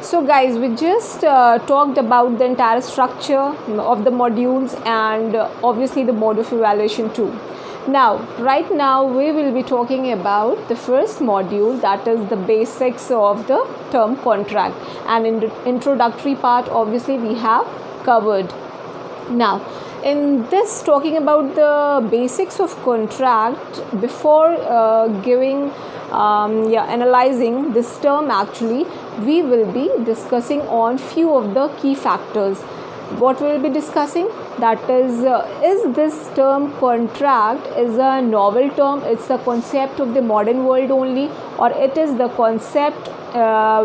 So guys, we just talked about the entire structure of the modules and obviously the mode of evaluation too. Now, right now we will be talking about the first module, that is the basics of the term contract, and in the introductory part obviously we have covered. Now, in this talking about the basics of contract, before analyzing this term, actually we will be discussing on few of the key factors. What we will be discussing, that is this term contract is a novel term, it's the concept of the modern world only, or it is the concept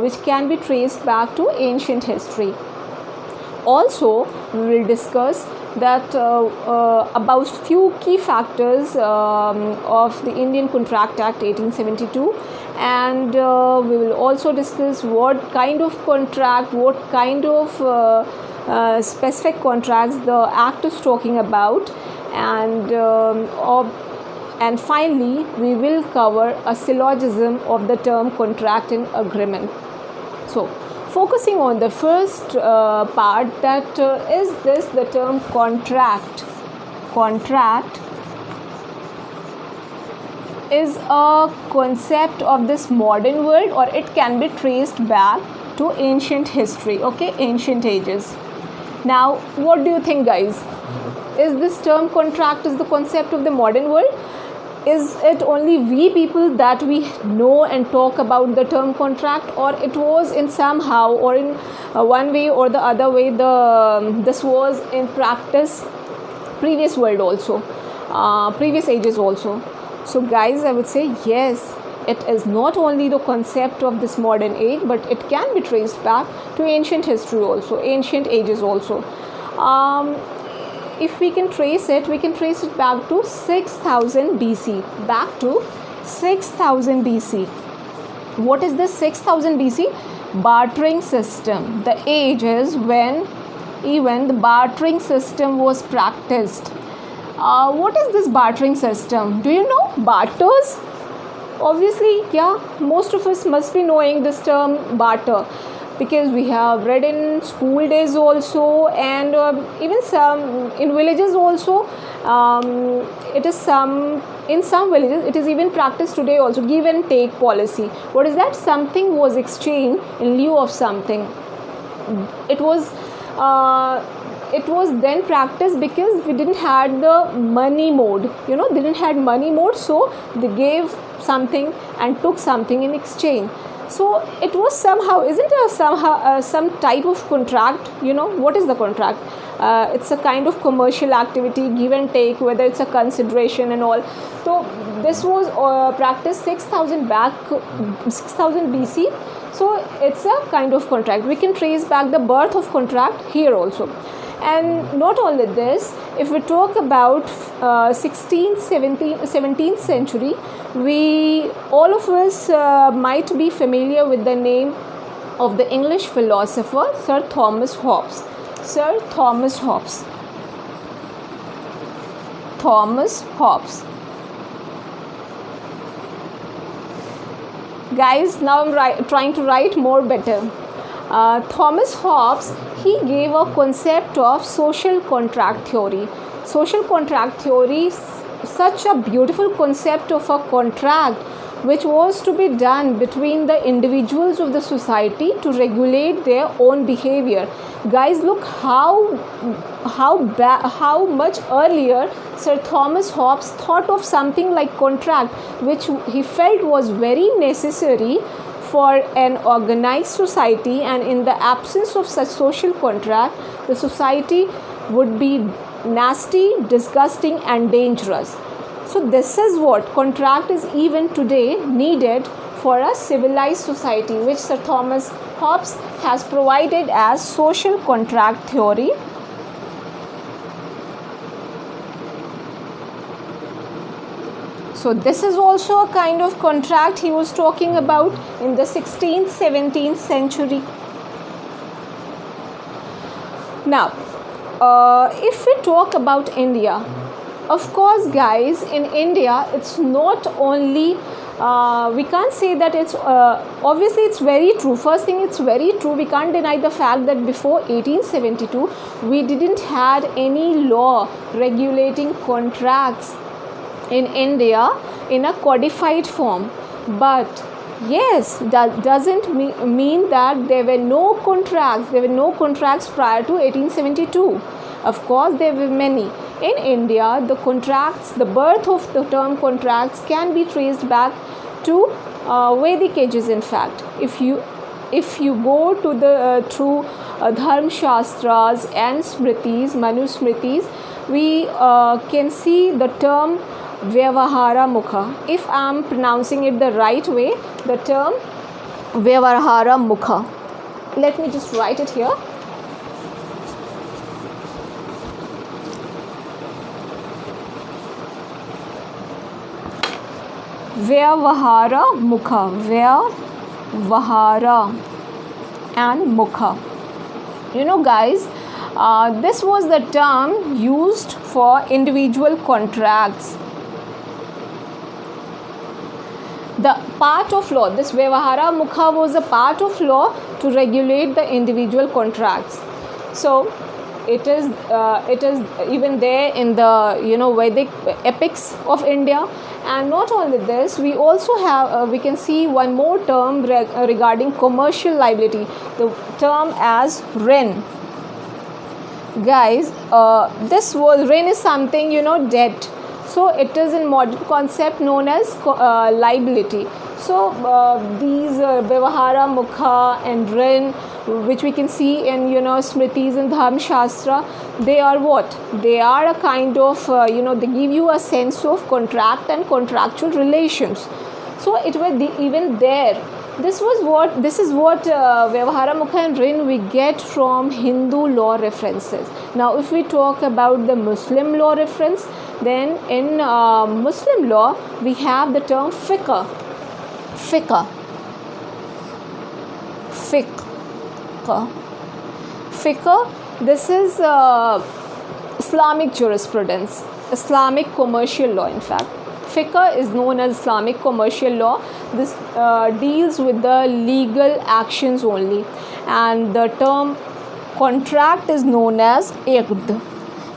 which can be traced back to ancient history. Also, we will discuss that about few key factors of the Indian Contract Act 1872, and we will also discuss what kind of contract, what kind of specific contracts the act is talking about, and finally we will cover a syllogism of the term contract and agreement. So, focusing on the first part, that is this the term contract. Contract is a concept of this modern world, or it can be traced back to ancient history, okay, ancient ages. Now, what do you think, guys? Is this term contract is the concept of the modern world? Is it only we people that we know and talk about the term contract, or it was in somehow or in one way or the other way this was in practice previous world also, previous ages also? So guys, I would say yes, it is not only the concept of this modern age, but it can be traced back to ancient history also, ancient ages also. If we can trace it, we can trace it back to 6000 BC. Back to 6000 BC. What is this 6000 BC? Bartering system. The age is when even the bartering system was practiced. What is this bartering system? Do you know barters? Obviously, yeah, most of us must be knowing this term barter, because we have read in school days also, and even some in villages also. It is in some villages it is even practiced today also, give and take policy. What is that? Something was exchanged in lieu of something. It was then practiced because we didn't had the money mode, didn't had money mode, so they gave something and took something in exchange. So it was somehow, isn't it some type of contract? What is the contract? It's a kind of commercial activity, give and take, whether it's a consideration and all. So this was practiced 6000 BC. So it's a kind of contract. We can trace back the birth of contract here also. And not only this, if we talk about 16th, 17th century, all of us might be familiar with the name of the English philosopher Sir Thomas Hobbes. Sir Thomas Hobbes. Thomas Hobbes. Guys, now I'm trying to write more better. Thomas Hobbes, he gave a concept of social contract theory. Social contract theory, such a beautiful concept of a contract which was to be done between the individuals of the society to regulate their own behavior. Guys, look how much earlier Sir Thomas Hobbes thought of something like contract, which he felt was very necessary for an organized society, and in the absence of such social contract, the society would be nasty, disgusting and dangerous. So this is what contract is even today needed for a civilized society, which Sir Thomas Hobbes has provided as social contract theory. So this is also a kind of contract he was talking about in the 16th, 17th century. Now, if we talk about India, of course, guys, in India, it's not only we can't say that it's obviously it's very true. First thing, it's very true. We can't deny the fact that before 1872 we didn't had any law regulating contracts in India in a codified form. But yes, that doesn't mean that there were no contracts. There were no contracts prior to 1872. Of course, there were many. In India, the contracts, the birth of the term contracts can be traced back to Vedic ages. In fact, if you go to the through Dharma Shastras and Smritis, Manu Smritis, we can see the term Vyavahara Mukha. If I am pronouncing it the right way, the term Vyavahara Mukha. Let me just write it here. Vyavahara Mukha. Vyavahara and Mukha. You know, guys, this was the term used for individual contracts. The part of law, this Vyavahara Mukha was a part of law to regulate the individual contracts. So it is even there in the Vedic epics of India. And not only this, we also have we can see one more term regarding commercial liability, the term as Ren. Guys, this was Ren is something, debt. So it is in modern concept known as liability. So these Vyavahara Mukha and Ren, which we can see in Smritis and Dharma Shastra, they are what? They are a kind of they give you a sense of contract and contractual relations. So it was even there. This is what Vyavahara Mukha and Ren we get from Hindu law references. Now, if we talk about the Muslim law reference, then in Muslim law we have the term fiqh. Fiqh. This is Islamic jurisprudence, Islamic commercial law. In fact, fiqh is known as Islamic commercial law. This deals with the legal actions only, and the term contract is known as iqd.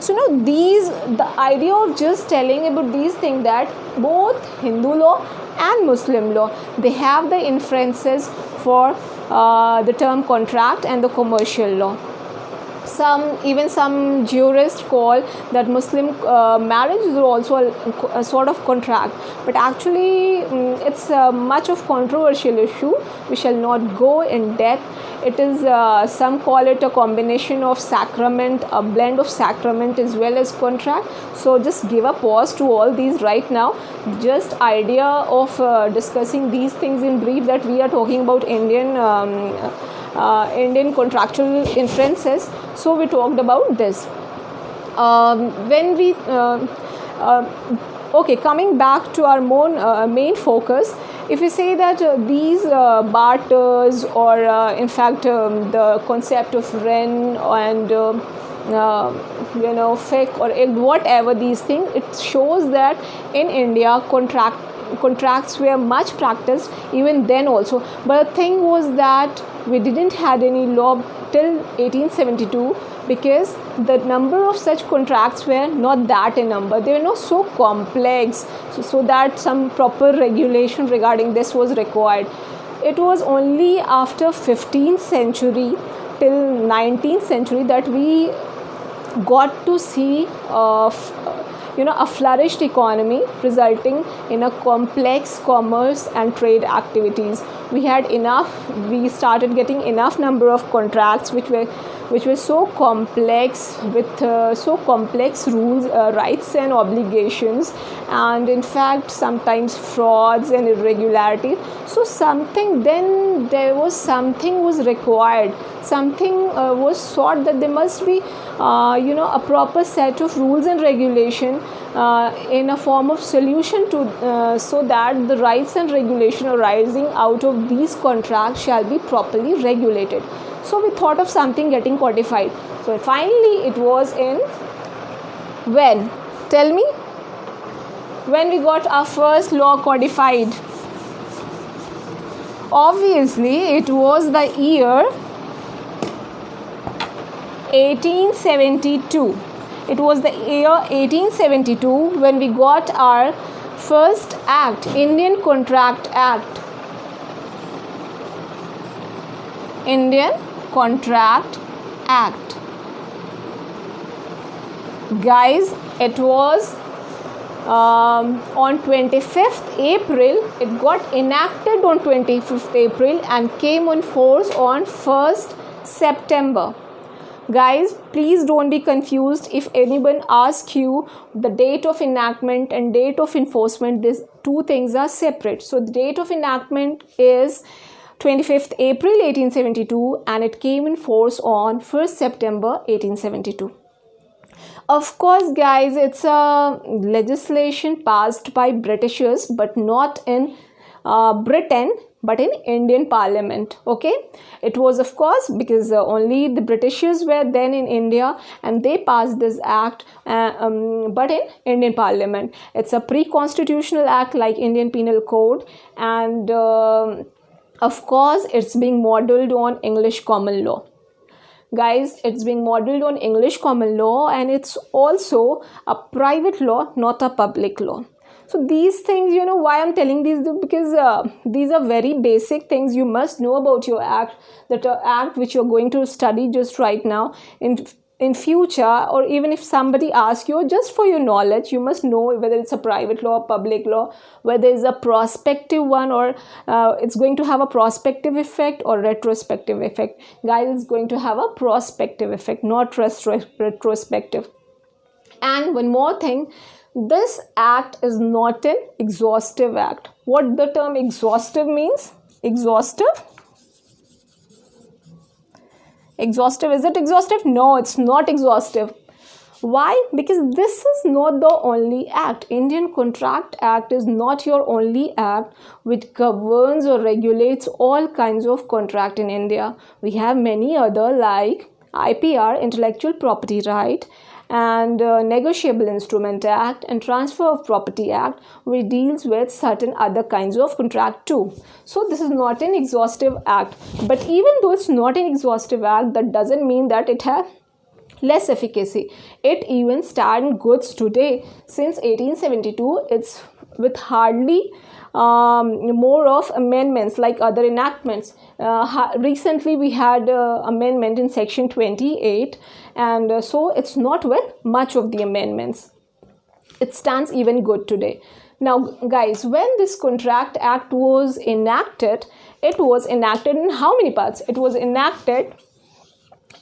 So the idea of just telling about these things, that both Hindu law and Muslim law, they have the inferences for the term contract and the commercial law. Some jurists call that Muslim marriage is also a sort of contract, but actually it's much of controversial issue. We shall not go in depth. It is some call it a combination of sacrament, a blend of sacrament as well as contract. So just give a pause to all these right now. Just idea of discussing these things in brief, that we are talking about Indian contractual inferences. So we talked about this. When we coming back to our main focus, if we say that these barters, or in fact the concept of Ren and fiqh or whatever these things, it shows that in India contracts were much practiced even then also. But the thing was that we didn't had any law till 1872, because the number of such contracts were not that in number. They were not so complex, so that some proper regulation regarding this was required. It was only after 15th century till 19th century that we got to see a flourished economy, resulting in a complex commerce and trade activities. We started getting enough number of contracts which were so complex, with so complex rules, rights and obligations, and in fact sometimes frauds and irregularities. So there was something was required, something was sought, that there must be a proper set of rules and regulation in a form of solution to so that the rights and regulation arising out of these contracts shall be properly regulated. So we thought of something getting codified. So finally it was in when? Tell me. When we got our first law codified? Obviously, it was the year 1872. It was the year 1872 when we got our first act, Indian Contract Act. Indian Contract Act. Guys, it was on 25th April. It got enacted on 25th April and came on force on 1st September. Guys, please don't be confused if anyone asks you the date of enactment and date of enforcement. These two things are separate. So the date of enactment is 25th April 1872 and it came in force on 1st September 1872. Of course, guys, it's a legislation passed by Britishers, but not in Britain, but in Indian Parliament. Okay, it was, of course, because only the Britishers were then in India and they passed this act, but in Indian Parliament. It's a pre-constitutional act like Indian Penal Code, and of course, it's being modeled on English common law. Guys, it's being modeled on English common law, and it's also a private law, not a public law. So these things, you know why I'm telling these, because these are very basic things you must know about your act, that act which you're going to study just right now. In future, or even if somebody asks you, just for your knowledge, you must know whether it's a private law or public law, whether it's a prospective one or it's going to have a prospective effect or retrospective effect. Guys, it's going to have a prospective effect, not retrospective. And one more thing, this act is not an exhaustive act. What the term exhaustive means? Exhaustive? Exhaustive, is it exhaustive? No, it's not exhaustive. Why? Because this is not the only act. Indian Contract Act is not your only act which governs or regulates all kinds of contract in India. We have many other like IPR, Intellectual Property Right, and Negotiable Instrument Act and Transfer of Property Act, which deals with certain other kinds of contract too. So this is not an exhaustive act. But even though it's not an exhaustive act, that doesn't mean that it has less efficacy. It even stands good today. Since 1872, it's with hardly more of amendments like other enactments. Recently we had amendment in section 28, and so it's not with much of the amendments. It stands even good today. Now guys, when this Contract Act was enacted, it was enacted in how many parts? It was enacted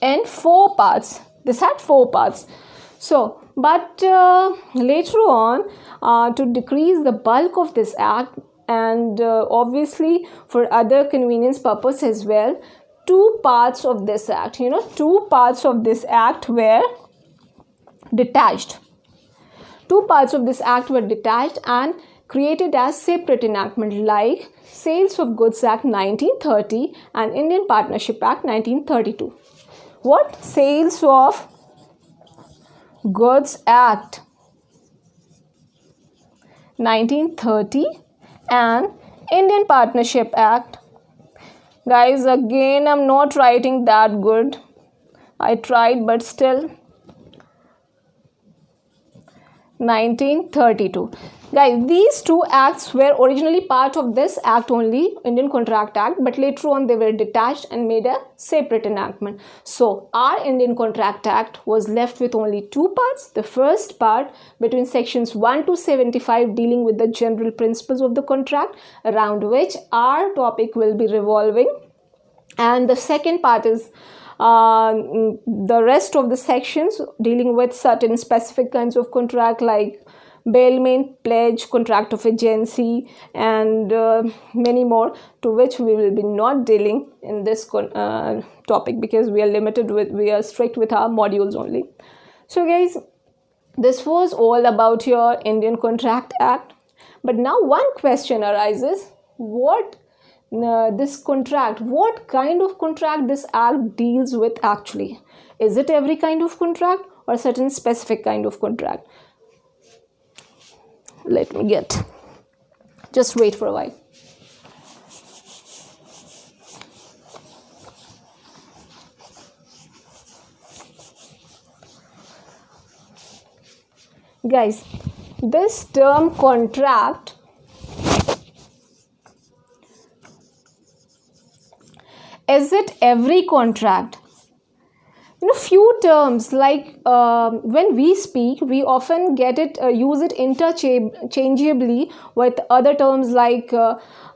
in 4 parts. This had 4 parts. So, but later on, to decrease the bulk of this act, and obviously for other convenience purpose as well, 2 parts of this act, 2 parts of this act were detached. 2 parts of this act were detached and created as separate enactment, like Sales of Goods Act 1930 and Indian Partnership Act 1932. What? Sales of Goods Act 1930 and Indian Partnership Act. Guys, again, I'm not writing that good. I tried, but still. 1932. Guys, these 2 acts were originally part of this act only, Indian Contract Act, but later on they were detached and made a separate enactment. So our Indian Contract Act was left with only 2 parts. The first part between sections 1 to 75 dealing with the general principles of the contract, around which our topic will be revolving, and the second part is the rest of the sections dealing with certain specific kinds of contract like bailment, pledge, contract of agency, and many more, to which we will be not dealing in this topic because we are strict with our modules only. So guys, this was all about your Indian Contract Act. But now one question arises, what kind of contract this act deals with actually? Is it every kind of contract or a certain specific kind of contract? Let me just wait for a while. Guys, this term contract is it every contract? Few terms like when we speak, we often get it, use it interchangeably with other terms like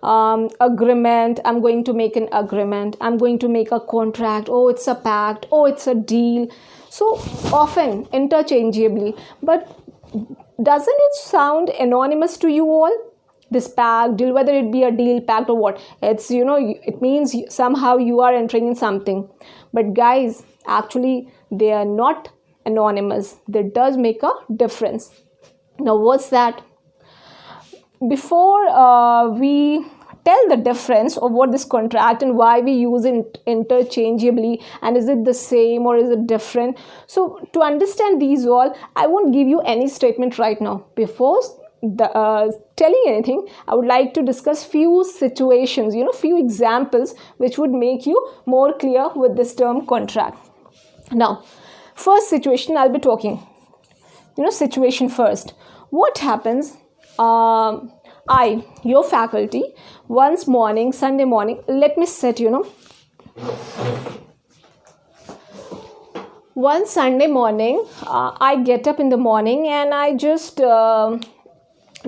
agreement. I'm going to make an agreement. I'm going to make a contract. Oh, it's a pact. Oh, it's a deal. So often interchangeably. But doesn't it sound anonymous to you all? This pact, deal, whether it be a deal, pact, or what, it's it means somehow you are entering in something. But guys, actually they are not anonymous. That does make a difference. Now what's that? Before we tell the difference of what this contract and why we use it interchangeably, and is it the same or is it different, so to understand these all, I won't give you any statement right now. Before telling anything, I would like to discuss few situations, few examples which would make you more clear with this term contract. Now, first situation I'll be talking, situation first. What happens, I, your faculty, once morning, Sunday morning, let me set, one Sunday morning, I get up in the morning and I just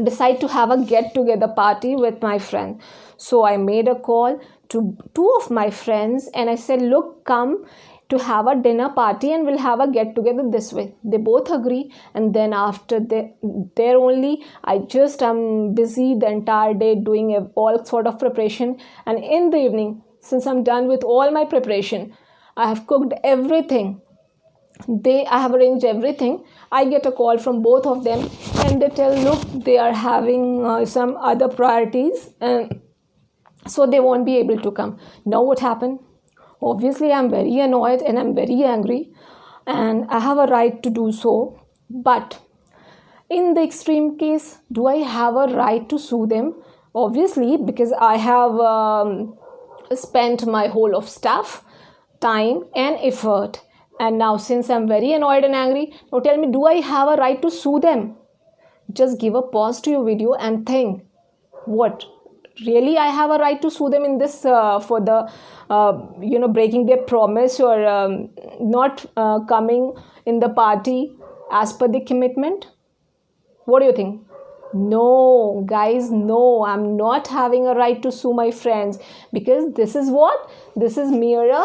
decide to have a get-together party with my friend. So I made a call to two of my friends and I said, look, come to have a dinner party and we'll have a get-together this way. They both agree, and then after there only, I'm busy the entire day doing all sort of preparation, and in the evening, since I'm done with all my preparation, I have cooked everything. I have arranged everything. I get a call from both of them and they tell, look, they are having some other priorities and so they won't be able to come. Now what happened? Obviously, I'm very annoyed and I'm very angry and I have a right to do so. But in the extreme case, do I have a right to sue them? Obviously, because I have spent my whole of staff, time and effort. And now since I'm very annoyed and angry, now tell me, do I have a right to sue them? Just give a pause to your video and think, what? Really I have a right to sue them in this for the, breaking their promise or not coming in the party as per the commitment? What do you think? No, guys, no, I'm not having a right to sue my friends, because this is what? This is mere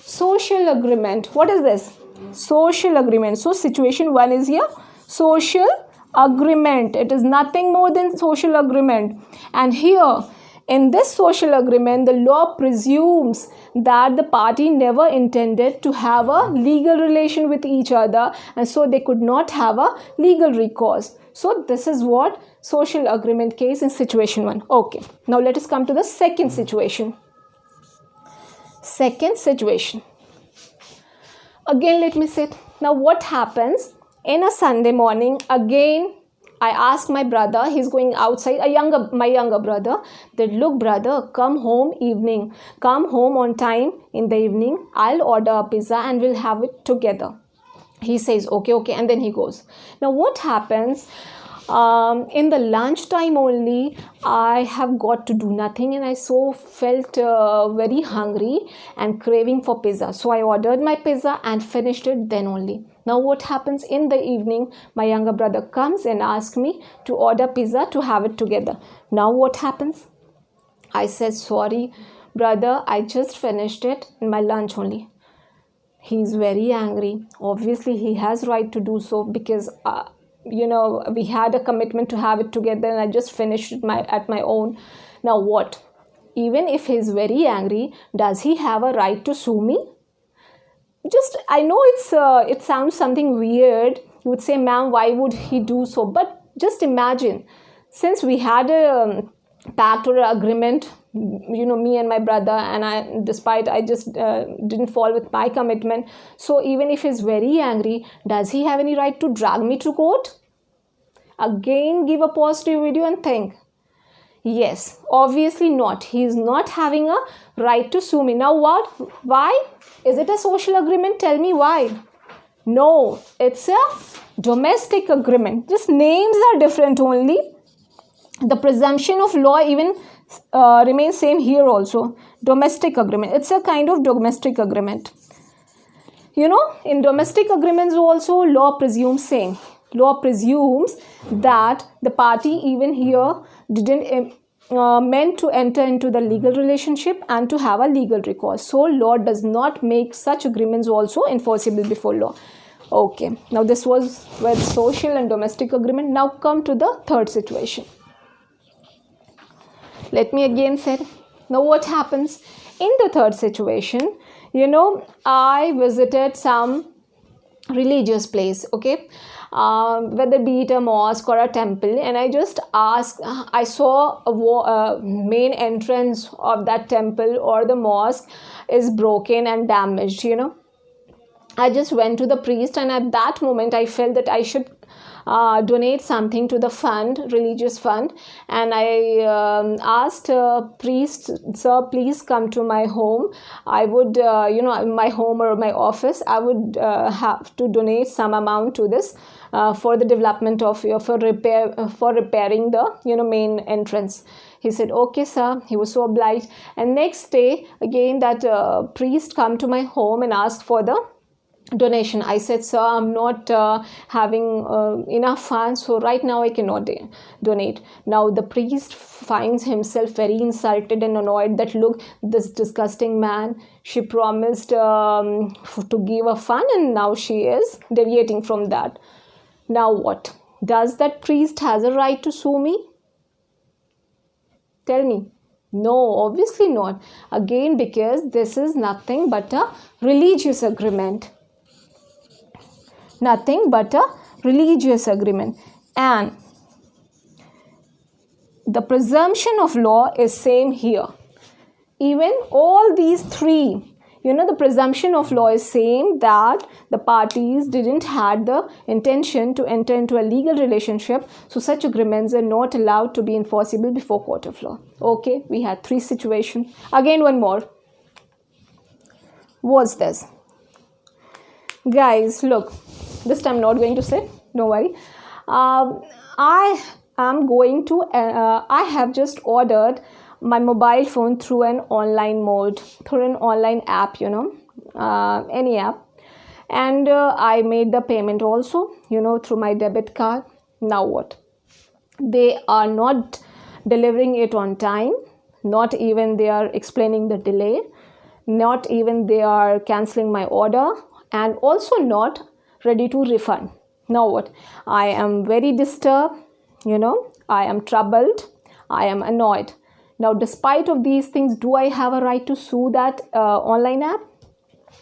social agreement. What is this? Social agreement. So situation one is here, social agreement. It is nothing more than social agreement. And here, in this social agreement, the law presumes that the party never intended to have a legal relation with each other, and so they could not have a legal recourse. So this is what social agreement case in situation one. Okay, now let us come to the second situation. Second situation. Again, let me say, now what happens in a Sunday morning? Again, I asked my brother, he's going outside, my younger brother, that look brother, come home evening, come home on time in the evening, I'll order a pizza and we'll have it together. He says, okay, and then he goes. Now what happens, in the lunchtime only, I have got to do nothing and I so felt very hungry and craving for pizza. So I ordered my pizza and finished it then only. Now what happens in the evening, my younger brother comes and asks me to order pizza to have it together. Now what happens? I said, sorry brother, I just finished it in my lunch only. He's very angry. Obviously he has right to do so, because we had a commitment to have it together and I just finished it at my own. Now what? Even if he's very angry, does he have a right to sue me? I know it sounds something weird. You would say, ma'am, why would he do so? But just imagine, since we had a pact or an agreement, me and my brother, and I just didn't fall with my commitment. So even if he's very angry, does he have any right to drag me to court? Again, give a pause to your video and think. Yes, obviously not. He is not having a right to sue me. Now what? Why? Is it a social agreement? Tell me why. No, it's a Domestic agreement, just names are different only. The presumption of law even remains same here also. Domestic agreement, it's a kind of domestic agreement. You know, in domestic agreements also, law presumes same. Law presumes that the party even here didn't meant to enter into the legal relationship and to have a legal recourse. So law does not make such agreements also enforceable before law. Okay, now this was with social and domestic agreement. Now come to the third situation. Let me again say, now what happens in the third situation? You know, I visited some religious place, okay, whether be it a mosque or a temple, and I just asked, I saw a main entrance of that temple or the mosque is broken and damaged, you know. I just went to the priest, and at that moment I felt that I should donate something to the fund, religious fund, and I asked priest, sir, please come to my home. I would, my home or my office, I would have to donate some amount to this for the development of for repairing the main entrance. He said, okay, sir. He was so obliged. And next day, again, that priest come to my home and asked for the donation. I said, sir, I'm not having enough funds, so right now I cannot donate. Now the priest finds himself very insulted and annoyed that, look, this disgusting man, she promised to give a fund, and now she is deviating from that. Now what? Does that priest has a right to sue me? Tell me. No, obviously not. Again, because this is nothing but a religious agreement. Nothing but a religious agreement. And the presumption of law is same here. Even all these three, the presumption of law is same, that the parties didn't had the intention to enter into a legal relationship, so such agreements are not allowed to be enforceable before court of law. Okay, we had three situations. Again, one more. What's this? Guys, look, this time I'm not going to sit, don't worry. I have just ordered my mobile phone through an online mode, through an online app, any app. And I made the payment also, through my debit card. Now what? They are not delivering it on time. Not even they are explaining the delay. Not even they are cancelling my order. And also not ready to refund. Now what? I am very disturbed, I am troubled, I am annoyed. Now, despite of these things, do I have a right to sue that online app?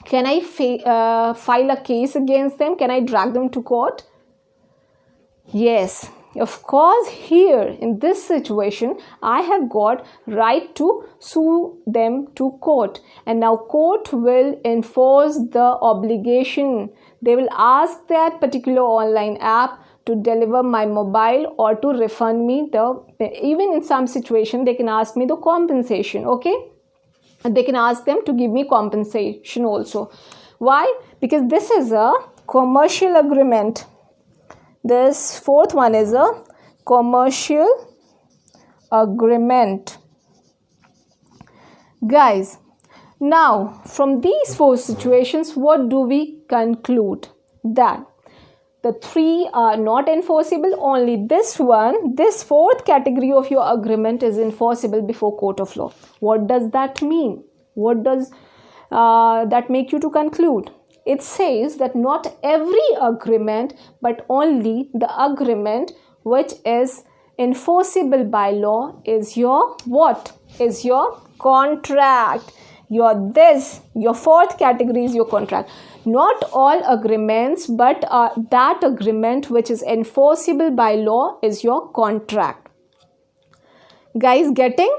Can I file a case against them? Can I drag them to court? Yes, of course. Here in this situation, I have got right to sue them to court, and now court will enforce the obligation. They will ask that particular online app to deliver my mobile or to refund me even in some situation they can ask me the compensation. Okay, and they can ask them to give me compensation also. Why? Because this is a commercial agreement. This fourth one is a commercial agreement. Guys, now from these four situations, what do we conclude? That the three are not enforceable. Only this one, this fourth category of your agreement is enforceable before court of law. What does that mean? What does that make you to conclude? It says that not every agreement, but only the agreement which is enforceable by law is your what? Is your contract. Your fourth category is your contract. Not all agreements, but that agreement which is enforceable by law is your contract. Guys, getting?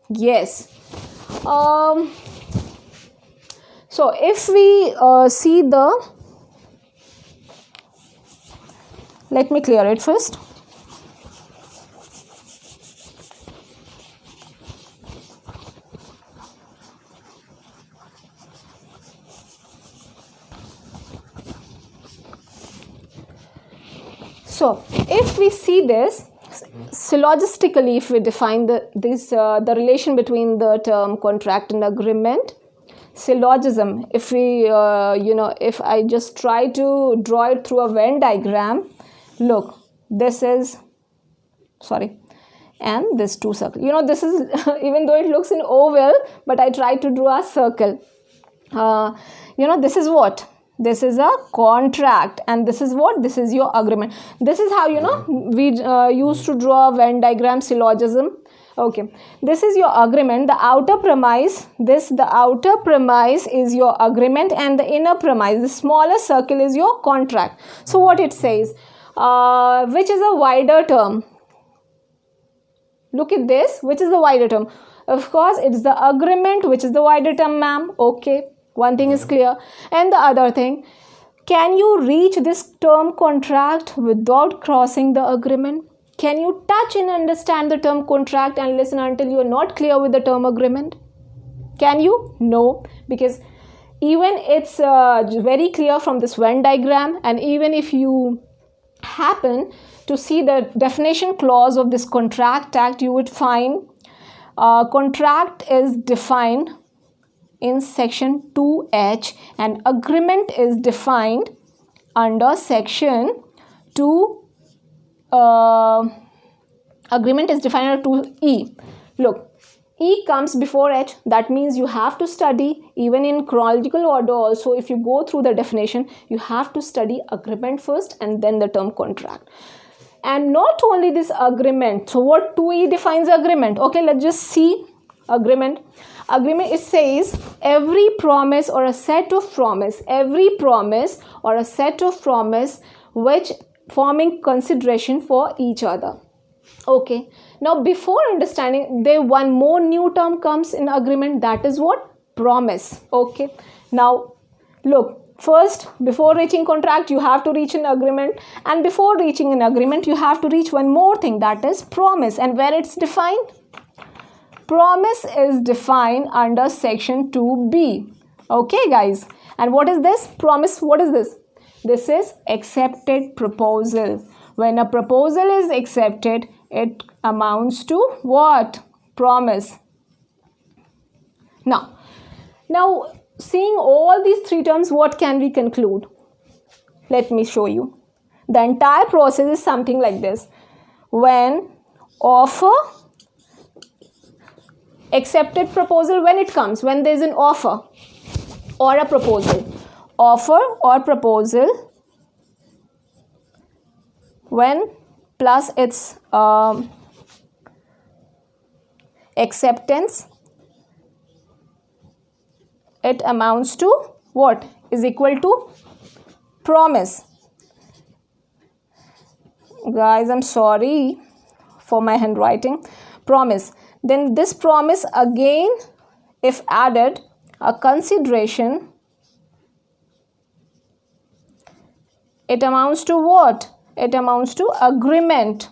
Yes. So if we see the, let me clear it first. So if we see this syllogistically, if we define the relation between the term contract and agreement, syllogism, if we if I just try to draw it through a Venn diagram, look, this is and this two circle, this is even though it looks an oval, but I try to draw a circle. This is what? This is a contract, and this is what? This is your agreement. This is how we used to draw a Venn diagram syllogism. Okay, this is your agreement. The outer premise, the outer premise is your agreement, and the inner premise, the smaller circle, is your contract. So what it says, which is a wider term? Look at this, which is the wider term? Of course, it's the agreement, which is the wider term, ma'am. Okay, one thing is clear. And the other thing, can you reach this term contract without crossing the agreement? Can you touch and understand the term contract and listen until you are not clear with the term agreement? Can you? No, because even it's very clear from this Venn diagram, and even if you happen to see the definition clause of this contract act, you would find contract is defined in section 2H and agreement is defined under section 2. Agreement is defined under 2E. Look, E comes before H. That means you have to study, even in chronological order also, if you go through the definition, you have to study agreement first and then the term contract. And not only this agreement. So what 2E defines agreement? Okay, let's just see agreement. Agreement, it says every promise or a set of promise, which forming consideration for each other. Okay, now before understanding, there one more new term comes in agreement, that is what? Promise. Okay, now look, first before reaching contract you have to reach an agreement, and before reaching an agreement you have to reach one more thing, that is promise. And where it's defined? Promise is defined under section 2B. Okay guys, and what is this? Promise, what is this? This is accepted proposal. When a proposal is accepted, it amounts to what? Promise. Now seeing all these three terms, what can we conclude? Let me show you. The entire process is something like this. When offer, accepted proposal, when it comes, when there is an offer or a proposal, offer or proposal, when plus its acceptance, it amounts to what? Is equal to promise. Guys, I'm sorry for my handwriting. Promise. Then this promise again, if added a consideration, it amounts to what? It amounts to agreement.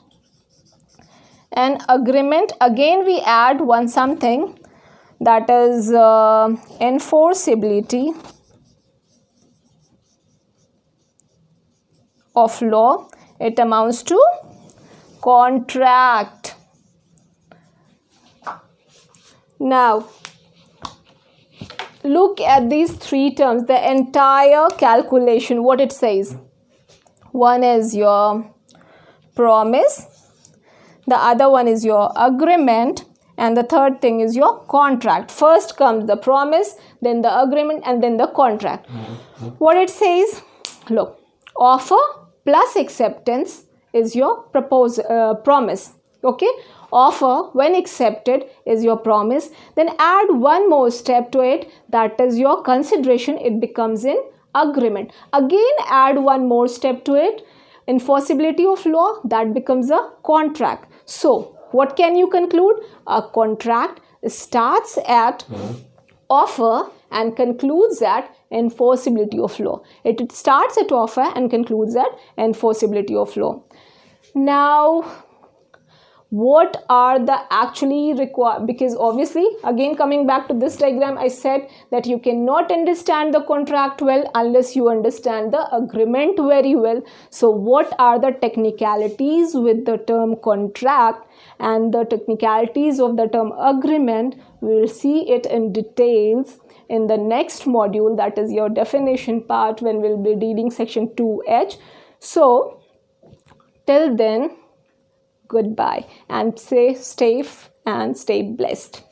And agreement, again we add one something, that is enforceability of law. It amounts to contract. Now look at these three terms, the entire calculation, what it says. One is your promise, the other one is your agreement, and the third thing is your contract. First comes the promise, then the agreement, and then the contract. What it says, look, offer plus acceptance is your promise. Okay, offer when accepted is your promise. Then add one more step to it, that is your consideration, it becomes an agreement. Again add one more step to it, enforceability of law, that becomes a contract. So what can you conclude? A contract starts at offer and concludes at enforceability of law. It starts at offer and concludes at enforceability of law. Now what are the actually required, because obviously again coming back to this diagram, I said that you cannot understand the contract well unless you understand the agreement very well. So what are the technicalities with the term contract and the technicalities of the term agreement, we will see it in details in the next module, that is your definition part, when we'll be reading section 2H. So till then, goodbye and stay safe and stay blessed.